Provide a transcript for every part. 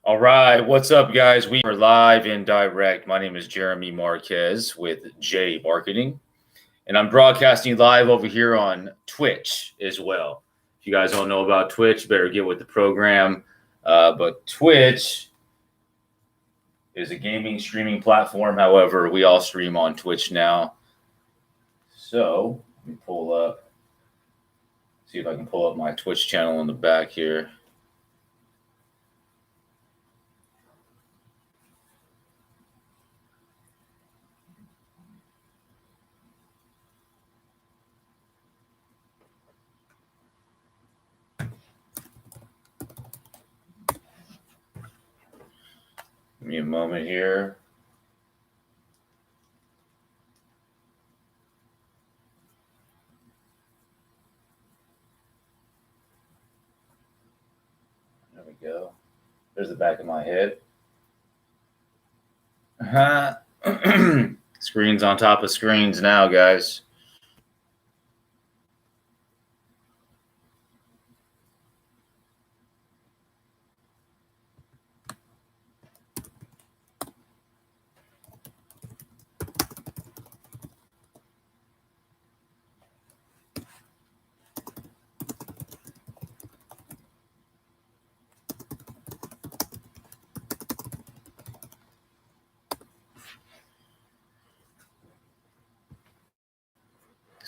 All right, what's up, guys? We are live and direct. My name is Jeremy Marquez with J Marqeting, and I'm broadcasting live over here on Twitch as well. If you guys don't know about Twitch, better get with the program. But Twitch is a gaming streaming platform. However, we all stream on Twitch now. So let me pull up, see if I can pull up my Twitch channel in the back here. Give me a moment here. There we go. There's the back of my head. Screens on top of screens now, guys.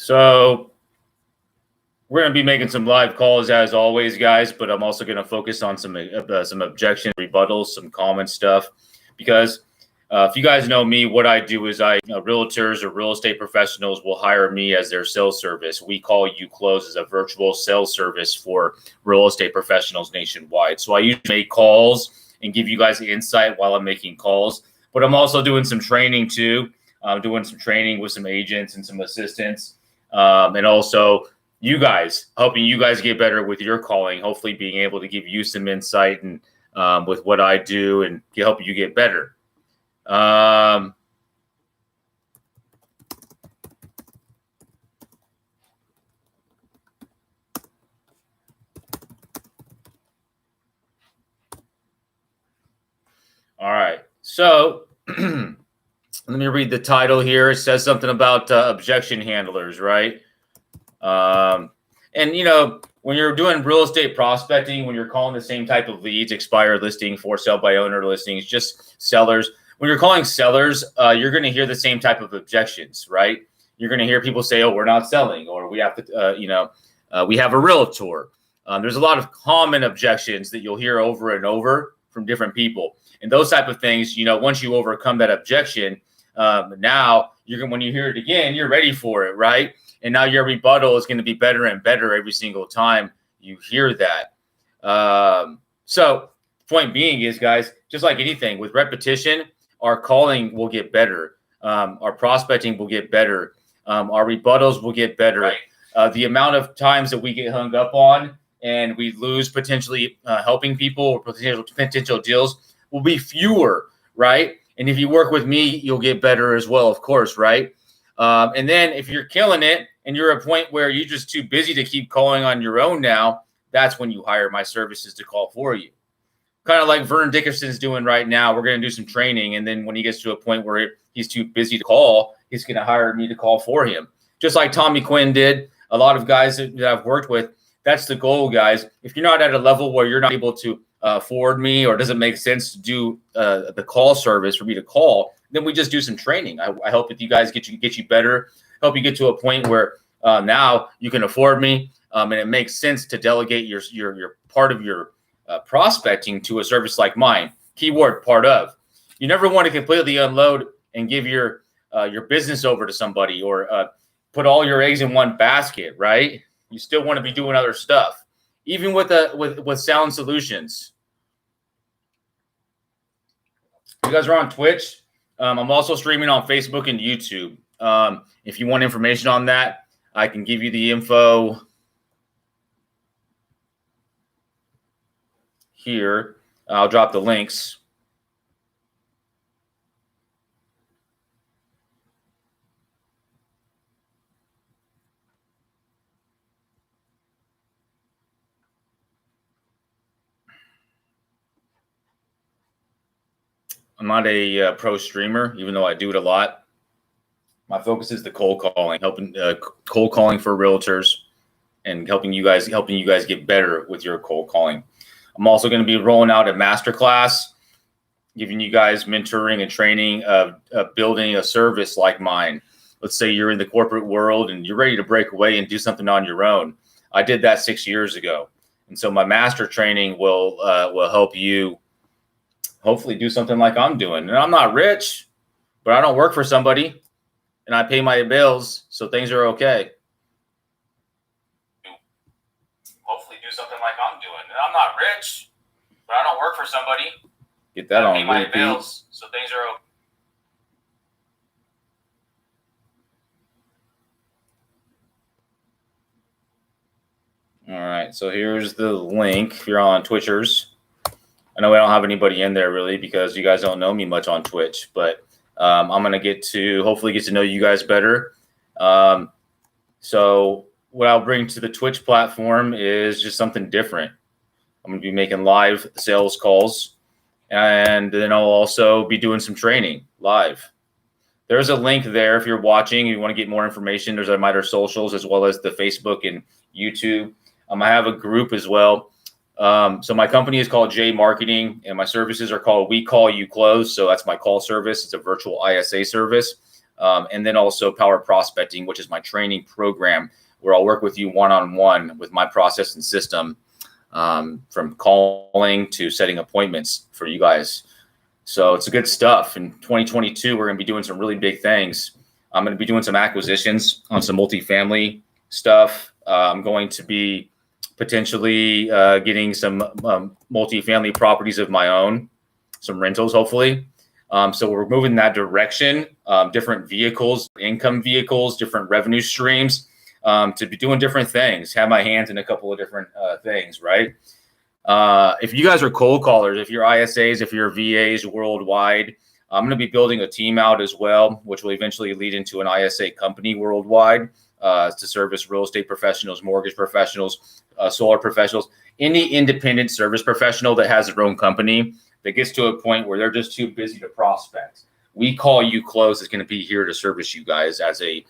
So we're going to be making some live calls as always, guys, but I'm also going to focus on some objection rebuttals, some common stuff, because if you guys know me, what I do is realtors or real estate professionals will hire me as their sales service. We call You Close as a virtual sales service for real estate professionals nationwide. So I usually make calls and give you guys insight while I'm making calls, but I'm also doing some training too. I'm doing some training with some agents and some assistants, and also helping you guys get better with your calling, hopefully being able to give you some insight and with what I do and help you get better. All right, so let me read the title here. It says something about objection handlers, right? And when you're doing real estate prospecting, when you're calling the same type of leads, expired listing, for sale by owner listings, just sellers. When you're calling sellers, you're going to hear the same type of objections, right? You're going to hear people say, "Oh, we're not selling," or "We have to, we have a realtor." There's a lot of common objections that you'll hear over and over from different people, and those type of things. Once you overcome that objection, now when you hear it again, you're ready for it, right? And now your rebuttal is going to be better and better every single time you hear that. So point being is, guys, just like anything, with repetition, our calling will get better. Our prospecting will get better. Our rebuttals will get better. Right. The amount of times that we get hung up on and we lose potentially helping people or potential deals will be fewer, right? And if you work with me, you'll get better as well, of course, right? And then if you're killing it and you're at a point where you're just too busy to keep calling on your own now, that's when you hire my services to call for you. Kind of like Vern Dickerson's doing right now. We're going to do some training. And then when he gets to a point where he's too busy to call, he's going to hire me to call for him. Just like Tommy Quinn did. A lot of guys that I've worked with, that's the goal, guys. If you're not at a level where you're not able to forward me, or doesn't make sense to do the call service for me to call, then we just do some training. I help with you guys, get you better, help you get to a point where now you can afford me, and it makes sense to delegate your part of your prospecting to a service like mine. Keyword part of. You never want to completely unload and give your business over to somebody, or put all your eggs in one basket, right? You still want to be doing other stuff, even with Sound Solutions. You guys are on Twitch. I'm also streaming on Facebook and YouTube. If you want information on that, I can give you the info here. I'll drop the links. I'm not a pro streamer, even though I do it a lot. My focus is the cold calling, helping cold calling for realtors, and helping you guys get better with your cold calling. I'm also going to be rolling out a masterclass, giving you guys mentoring and training of building a service like mine. Let's say you're in the corporate world and you're ready to break away and do something on your own. I did that 6 years ago. And so my master training will help you hopefully do something like I'm doing. And I'm not rich, but I don't work for somebody and I pay my bills. So things are okay. Hopefully do something like I'm doing. And I'm not rich, but I don't work for somebody. Get that on repeat. My bills, so things are okay. All right, so here's the link. If you're on Twitchers, I know we don't have anybody in there really because you guys don't know me much on Twitch, but I'm gonna hopefully get to know you guys better. So what I'll bring to the Twitch platform is just something different. I'm gonna be making live sales calls, and then I'll also be doing some training live. There's a link there if you're watching and you want to get more information. There's our socials as well as the Facebook and YouTube. I have a group as well. So my company is called J Marqeting, and my services are called We Call You Close. So that's my call service. It's a virtual ISA service. And then also Power Prospecting, which is my training program where I'll work with you one-on-one with my process and system, from calling to setting appointments for you guys. So it's good stuff. In 2022, we're going to be doing some really big things. I'm going to be doing some acquisitions on some multifamily stuff. I'm going to be potentially getting some multifamily properties of my own, some rentals, hopefully. So we're moving in that direction, different vehicles, income vehicles, different revenue streams, to be doing different things, have my hands in a couple of different things, right? If you guys are cold callers, if you're ISAs, if you're VAs worldwide, I'm going to be building a team out as well, which will eventually lead into an ISA company worldwide to service real estate professionals, mortgage professionals, solar professionals, any independent service professional that has their own company that gets to a point where they're just too busy to prospect. We Call You Close is going to be here to service you guys as a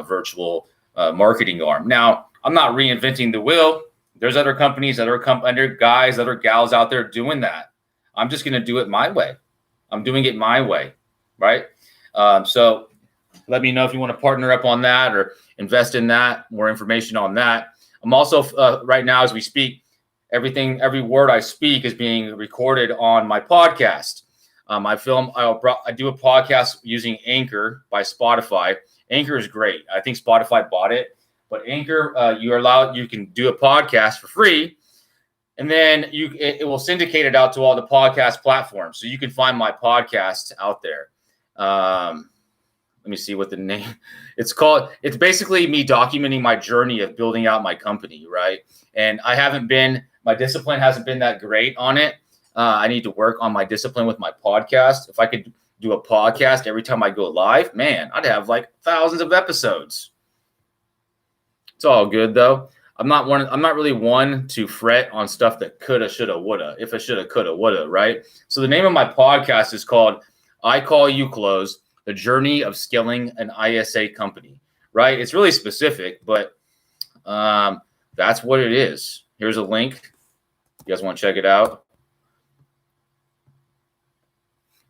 virtual marketing arm. Now, I'm not reinventing the wheel. There's other companies, other guys, other gals out there doing that. I'm just going to do it my way. I'm doing it my way, right? So let me know if you want to partner up on that or invest in that, more information on that. I'm also, right now as we speak, every word I speak is being recorded on my podcast. I do a podcast using Anchor by Spotify. Anchor is great. I think Spotify bought it, but Anchor, you can do a podcast for free, and then it will syndicate it out to all the podcast platforms. So you can find my podcast out there. Let me see what the name it's called. It's basically me documenting my journey of building out my company, right? And my discipline hasn't been that great on it. I need to work on my discipline with my podcast. If I could do a podcast every time I go live, man, I'd have like thousands of episodes. It's all good though. I'm not really one to fret on stuff that coulda, shoulda, woulda, if I shoulda, coulda, woulda, right? So the name of my podcast is called I Call You Close, The Journey of Scaling an ISA Company, right? It's really specific, but that's what it is. Here's a link. You guys want to check it out?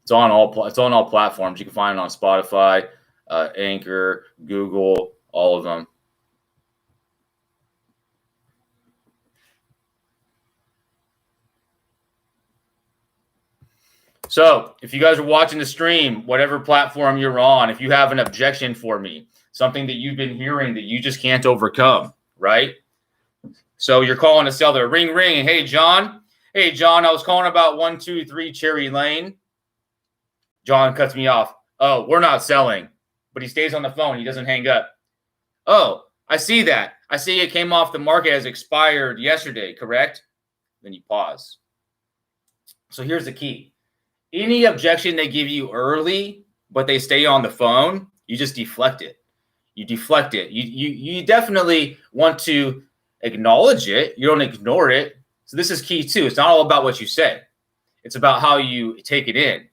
It's on all platforms. You can find it on Spotify, Anchor, Google, all of them. So if you guys are watching the stream, whatever platform you're on, if you have an objection for me, something that you've been hearing that you just can't overcome, right? So you're calling a seller, ring, ring. Hey, John. Hey, John, I was calling about 123 Cherry Lane. John cuts me off. Oh, we're not selling. But he stays on the phone. He doesn't hang up. Oh, I see that. I see it came off the market as expired yesterday, correct? Then you pause. So here's the key. Any objection they give you early, but they stay on the phone, you just deflect it. You deflect it. You definitely want to acknowledge it. You don't ignore it. So this is key too. It's not all about what you say. It's about how you take it in.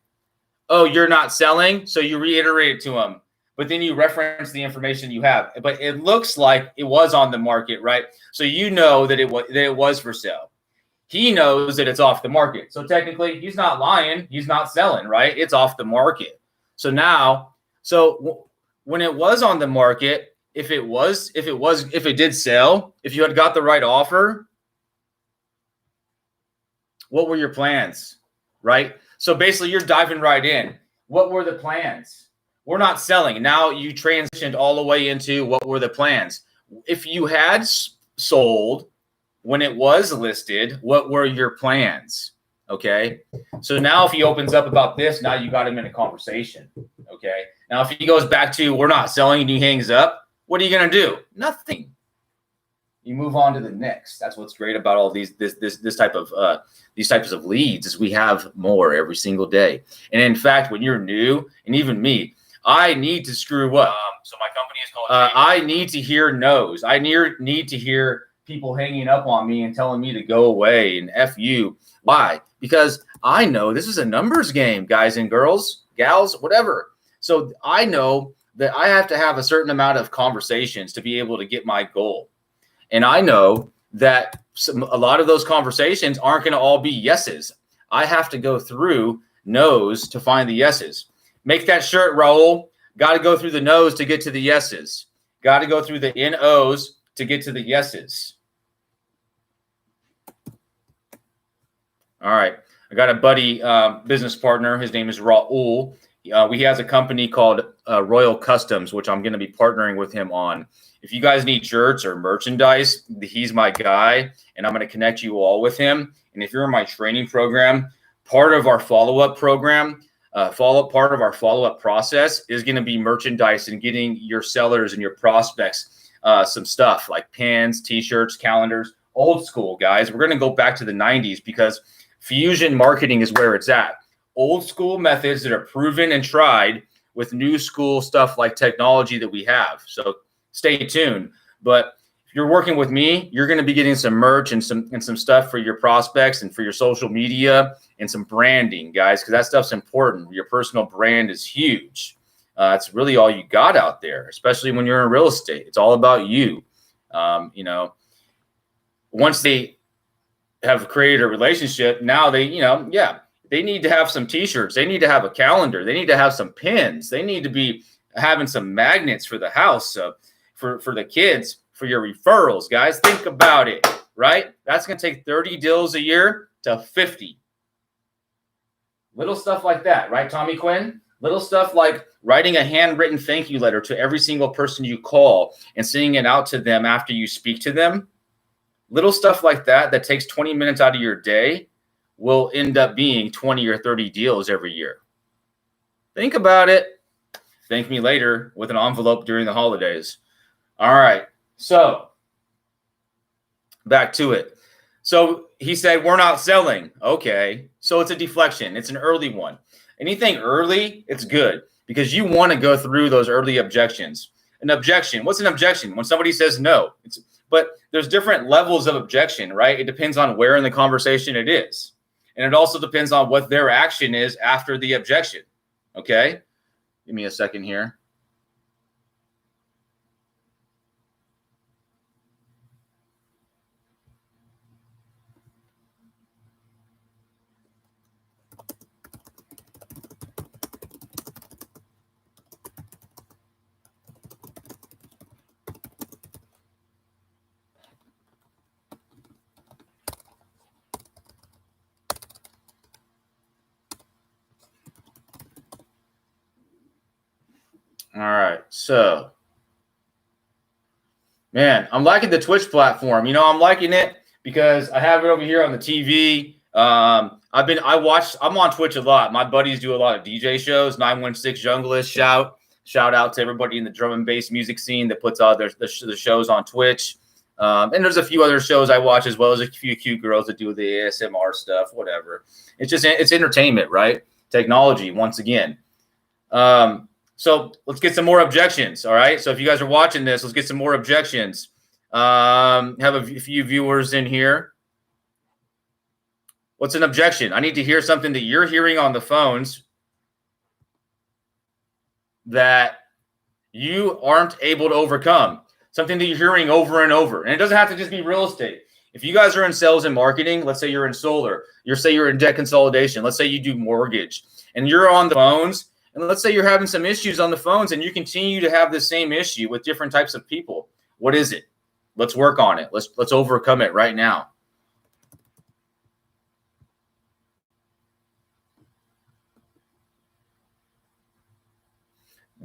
oh, you're not selling. So you reiterate it to him, but then you reference the information you have. But it looks like it was on the market, right? So you know that it was for sale. He knows that it's off the market. So technically, he's not lying. He's not selling, right? It's off the market. So now, when it was on the market, if it did sell, if you had got the right offer, what were your plans, right? So basically, you're diving right in. What were the plans? We're not selling. Now you transitioned all the way into what were the plans. If you had sold when it was listed, what were your plans? Okay. So now if he opens up about this, now you got him in a conversation. Okay. Now if he goes back to we're not selling and he hangs up, what are you going to do? Nothing. You move on to the next. That's what's great about all these types of leads is we have more every single day. And in fact, when you're new, and even me, I need to screw up. So my company is called. I need to hear no's. I need to hear people hanging up on me and telling me to go away and F you. Why? Because I know this is a numbers game, guys and girls, gals, whatever. So I know that I have to have a certain amount of conversations to be able to get my goal. And I know that a lot of those conversations aren't going to all be yeses. I have to go through no's to find the yeses. Make that shirt, Raul. Got to go through the no's to get to the yeses. Got to go through the NO's to get to the yeses. All right. I got a buddy, business partner. His name is Raul. He has a company called Royal Customs, which I'm going to be partnering with him on. If you guys need shirts or merchandise, he's my guy, and I'm going to connect you all with him. And if you're in my training program, part of our follow-up program, part of our follow-up process is going to be merchandise and getting your sellers and your prospects some stuff like pins, T-shirts, calendars, old school, guys. We're going to go back to the 90s because fusion marketing is where it's at. Old school methods that are proven and tried with new school stuff like technology that we have. So stay tuned. But if you're working with me, you're going to be getting some merch and some stuff for your prospects and for your social media and some branding, guys, because that stuff's important. Your personal brand is huge. It's really all you got out there, especially when you're in real estate. It's all about you. Once they have created a relationship, now they need to have some T-shirts. They need to have a calendar. They need to have some pins. They need to be having some magnets for the house, for the kids, for your referrals, guys. Think about it, right? That's going to take 30 deals a year to 50. Little stuff like that, right, Tommy Quinn? Little stuff like writing a handwritten thank you letter to every single person you call and sending it out to them after you speak to them. Little stuff like that takes 20 minutes out of your day will end up being 20 or 30 deals every year. Think about it. Thank me later with an envelope during the holidays. All right. So back to it. So he said, we're not selling. Okay. So it's a deflection. It's an early one. Anything early, it's good because you want to go through those early objections. An objection. What's an objection? When somebody says no. But there's different levels of objection, right? It depends on where in the conversation it is. And it also depends on what their action is after the objection. Okay? Give me a second here. All right. So, man, I'm liking the Twitch platform. I'm liking it because I have it over here on the TV. I'm on Twitch a lot. My buddies do a lot of DJ shows. 916 Junglist, shout out to everybody in the drum and bass music scene that puts all the shows on Twitch. And there's a few other shows I watch as well as a few cute girls that do the ASMR stuff, whatever. It's entertainment, right? Technology, once again. So let's get some more objections. All right. So if you guys are watching this, let's get some more objections. Have a few viewers in here. What's an objection? I need to hear something that you're hearing on the phones that you aren't able to overcome, something that you're hearing over and over. And it doesn't have to just be real estate. If you guys are in sales and marketing, let's say you're in solar, you're in debt consolidation, let's say you do mortgage, and you're on the phones, and let's say you're having some issues on the phones and you continue to have the same issue with different types of people. What is it? Let's work on it. Let's overcome it right now.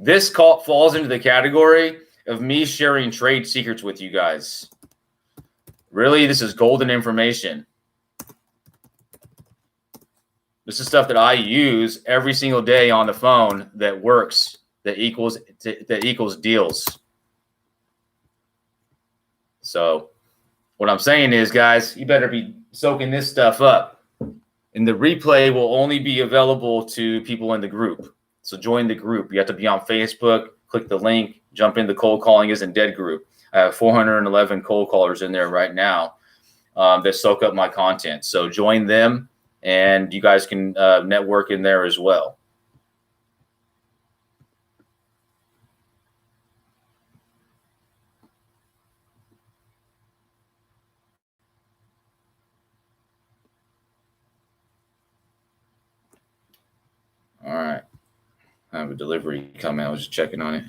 This call falls into the category of me sharing trade secrets with you guys. Really, this is golden information. This is stuff that I use every single day on the phone that works, that equals deals. So what I'm saying is, guys, you better be soaking this stuff up. And the replay will only be available to people in the group. So join the group. You have to be on Facebook, click the link, jump in the Cold Calling Isn't Dead group. I have 411 cold callers in there right now that soak up my content. So join them, and you guys can network in there as well. All right. I have a delivery coming. I was just checking on it.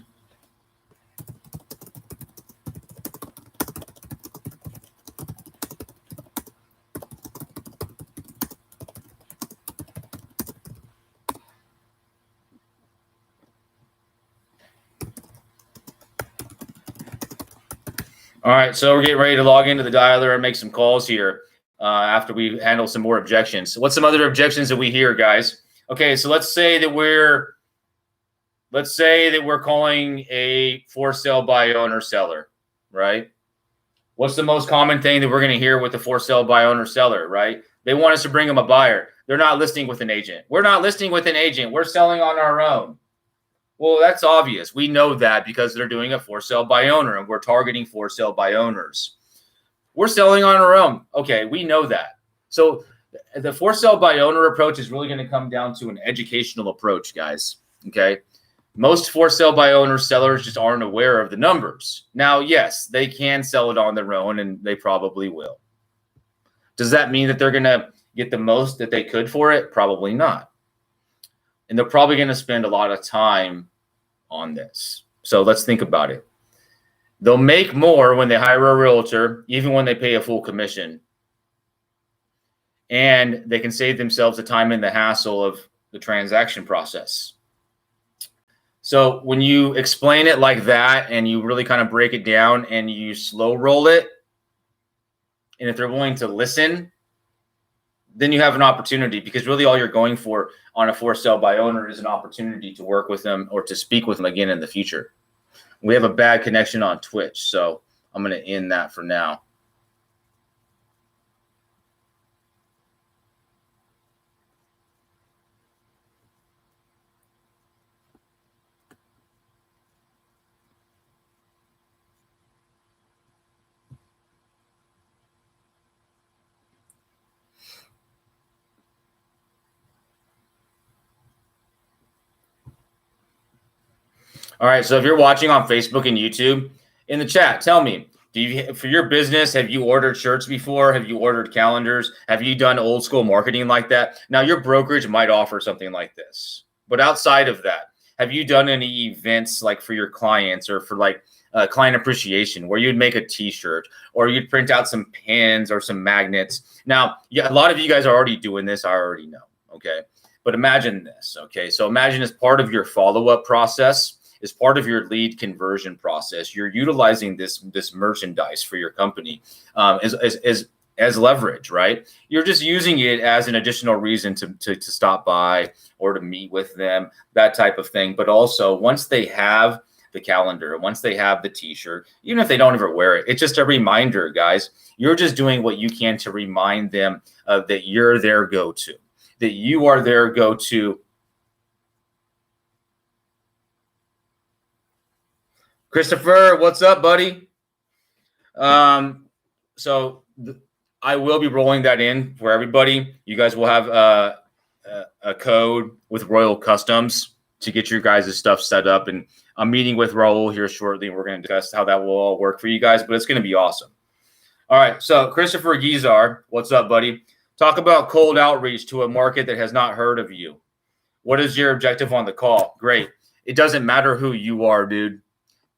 All right, so we're getting ready to log into the dialer and make some calls here after we handle some more objections. What's some other objections that we hear, guys? Okay, so let's say that we're calling a for sale by owner seller, right? What's the most common thing that we're going to hear with the for sale by owner seller, right? They want us to bring them a buyer. They're not listing with an agent. We're not listing with an agent. We're selling on our own. Well, that's obvious. We know that because they're doing a for sale by owner, and we're targeting for sale by owners. We're selling on our own. Okay, we know that. So the for sale by owner approach is really going to come down to an educational approach, guys. Okay. Most for sale by owner sellers just aren't aware of the numbers. Now, yes, they can sell it on their own, and they probably will. Does that mean that they're going to get the most that they could for it? Probably not. And they're probably going to spend a lot of time on this. So let's think about it. They'll make more when they hire a realtor, even when they pay a full commission. And they can save themselves the time and the hassle of the transaction process. So when you explain it like that and you really kind of break it down and you slow roll it, and if they're willing to listen, then you have an opportunity, because really all you're going for on a for sale by owner is an opportunity to work with them or to speak with them again in the future. We have a bad connection on Twitch, so I'm going to end that for now. All right, so if you're watching on Facebook and YouTube, in the chat, tell me, for your business, have you ordered shirts before? Have you ordered calendars? Have you done old school marketing like that? Now, your brokerage might offer something like this, but outside of that, have you done any events like for your clients or for like client appreciation where you'd make a t-shirt or you'd print out some pins or some magnets? Now, yeah, a lot of you guys are already doing this. I already know, okay? But imagine this, okay? So imagine as part of your follow-up process, as part of your lead conversion process, you're utilizing this merchandise for your company as leverage, right? You're just using it as an additional reason to stop by or to meet with them, that type of thing. But also, once they have the calendar, once they have the t-shirt, even if they don't ever wear it, it's just a reminder, guys. You're just doing what you can to remind them that you're their go-to, that you are their go-to. Christopher, what's up, buddy? I will be rolling that in for everybody. You guys will have a code with Royal Customs to get your guys' stuff set up. And I'm meeting with Raul here shortly, and we're going to discuss how that will all work for you guys, but it's going to be awesome. All right, so Christopher Gizar, what's up, buddy? Talk about cold outreach to a market that has not heard of you. What is your objective on the call? Great. It doesn't matter who you are, dude,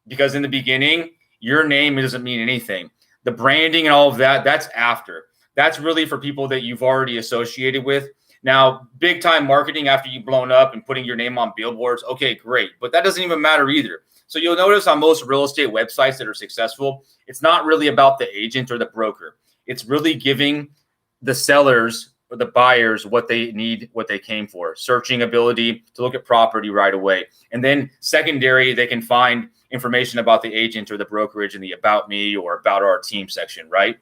because in the beginning, your name doesn't mean anything. The branding and all of that, that's after. That's really for people that you've already associated with. Now, big time marketing after you've blown up and putting your name on billboards, okay, great. But that doesn't even matter either. So you'll notice on most real estate websites that are successful, it's not really about the agent or the broker. It's really giving the sellers or the buyers what they need, what they came for. Searching ability to look at property right away. And then secondary, they can find information about the agent or the brokerage in the About Me or About Our Team section, right?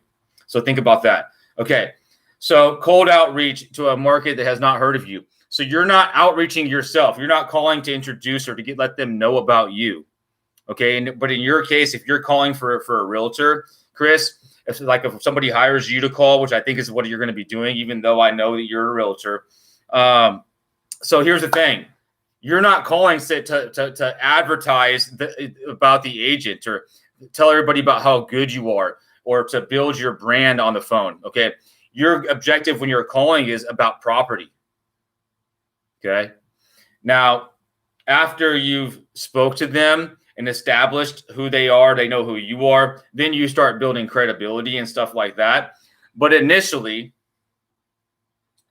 So think about that. Okay, so cold outreach to a market that has not heard of you. So you're not outreaching yourself. You're not calling to introduce or to let them know about you. Okay, but in your case, if you're calling for a realtor, Chris, if somebody hires you to call, which I think is what you're going to be doing, even though I know that you're a realtor. So here's the thing. You're not calling to advertise about the agent or tell everybody about how good you are or to build your brand on the phone, okay? Your objective when you're calling is about property, okay? Now, after you've spoke to them and established who they are, they know who you are, then you start building credibility and stuff like that. But initially,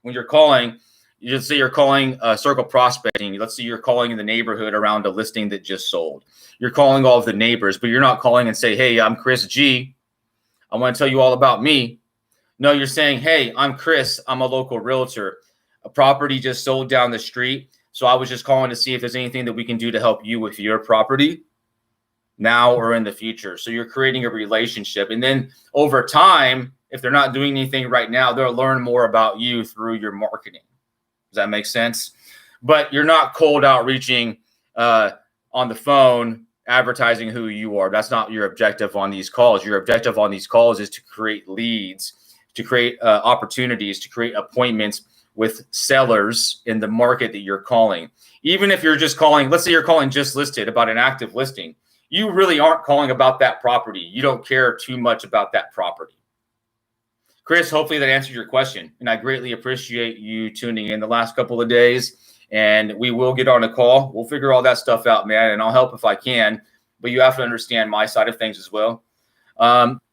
when you're calling, let's say you're calling circle prospecting. Let's say you're calling in the neighborhood around a listing that just sold. You're calling all of the neighbors, but you're not calling and say, hey, I'm Chris G. I want to tell you all about me. No, you're saying, hey, I'm Chris. I'm a local realtor. A property just sold down the street. So I was just calling to see if there's anything that we can do to help you with your property now or in the future. So you're creating a relationship. And then over time, if they're not doing anything right now, they'll learn more about you through your marketing. Does that make sense? But you're not cold outreaching on the phone, advertising who you are. That's not your objective on these calls. Your objective on these calls is to create leads, to create opportunities, to create appointments with sellers in the market that you're calling. Even if you're just calling, let's say you're calling just listed about an active listing, you really aren't calling about that property. You don't care too much about that property. Chris, hopefully that answered your question. And I greatly appreciate you tuning in the last couple of days. And we will get on a call. We'll figure all that stuff out, man. And I'll help if I can. But you have to understand my side of things as well.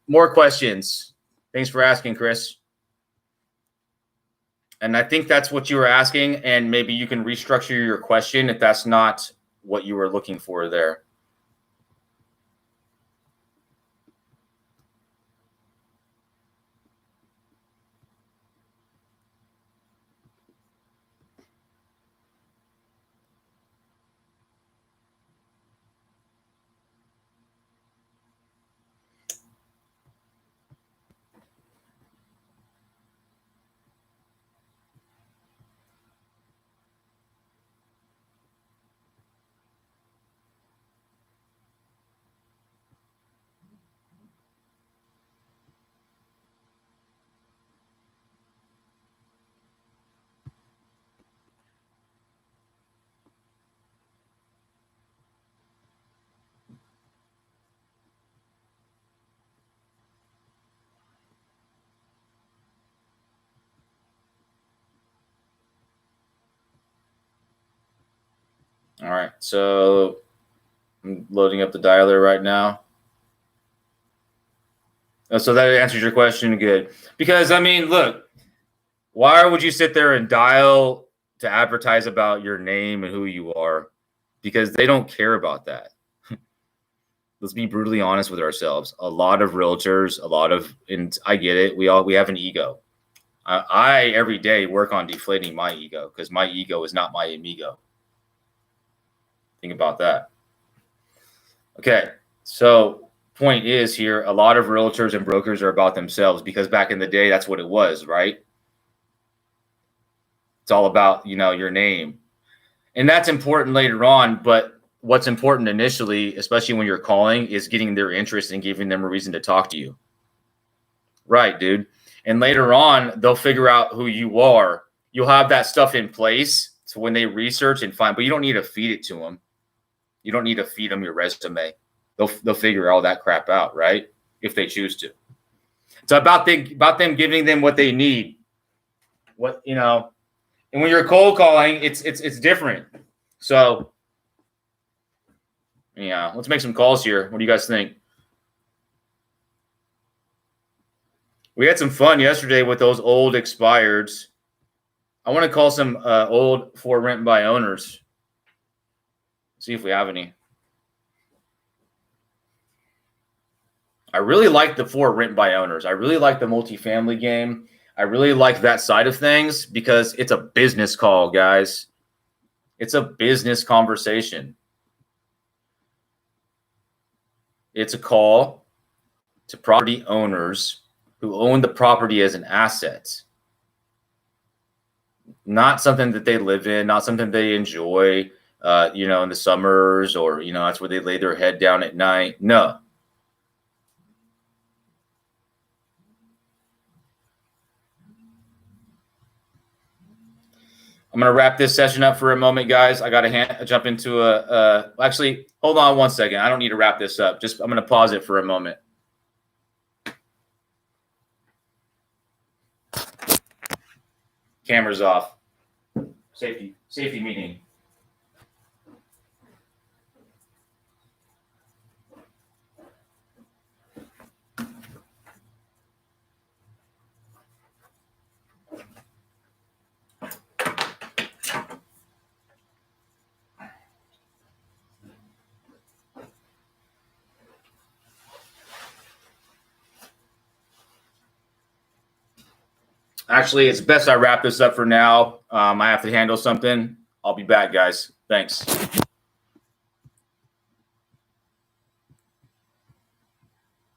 More questions. Thanks for asking, Chris. And I think that's what you were asking. And maybe you can restructure your question if that's not what you were looking for there. All right, so I'm loading up the dialer right now. So that answers your question. Good. Because, I mean, look, why would you sit there and dial to advertise about your name and who you are? Because they don't care about that. Let's be brutally honest with ourselves. A lot of realtors, and I get it. We have an ego. I every day work on deflating my ego because my ego is not my amigo. Think about that. Okay, so point is here, a lot of realtors and brokers are about themselves because back in the day, that's what it was, right? It's all about, your name. And that's important later on, but what's important initially, especially when you're calling, is getting their interest and giving them a reason to talk to you. Right, dude. And later on, they'll figure out who you are. You'll have that stuff in place. So when they research and find, but you don't need to feed it to them. You don't need to feed them your resume. They'll figure all that crap out, right? If they choose to. It's about them giving them what they need. What, you know, and when you're cold calling, it's different. So yeah, let's make some calls here. What do you guys think? We had some fun yesterday with those old expireds. I want to call some old for rent by owners. See if we have any. I really like the for rent by owners. I really like the multifamily game. I really like that side of things because it's a business call, guys. It's a business conversation. It's a call to property owners who own the property as an asset. Not something that they live in, not something they enjoy, in the summers or, that's where they lay their head down at night. No. I'm going to wrap this session up for a moment, guys. I got to jump into actually, hold on one second. I don't need to wrap this up. I'm going to pause it for a moment. Camera's off. Safety meeting. Actually, it's best I wrap this up for now. I have to handle something. I'll be back, guys. Thanks.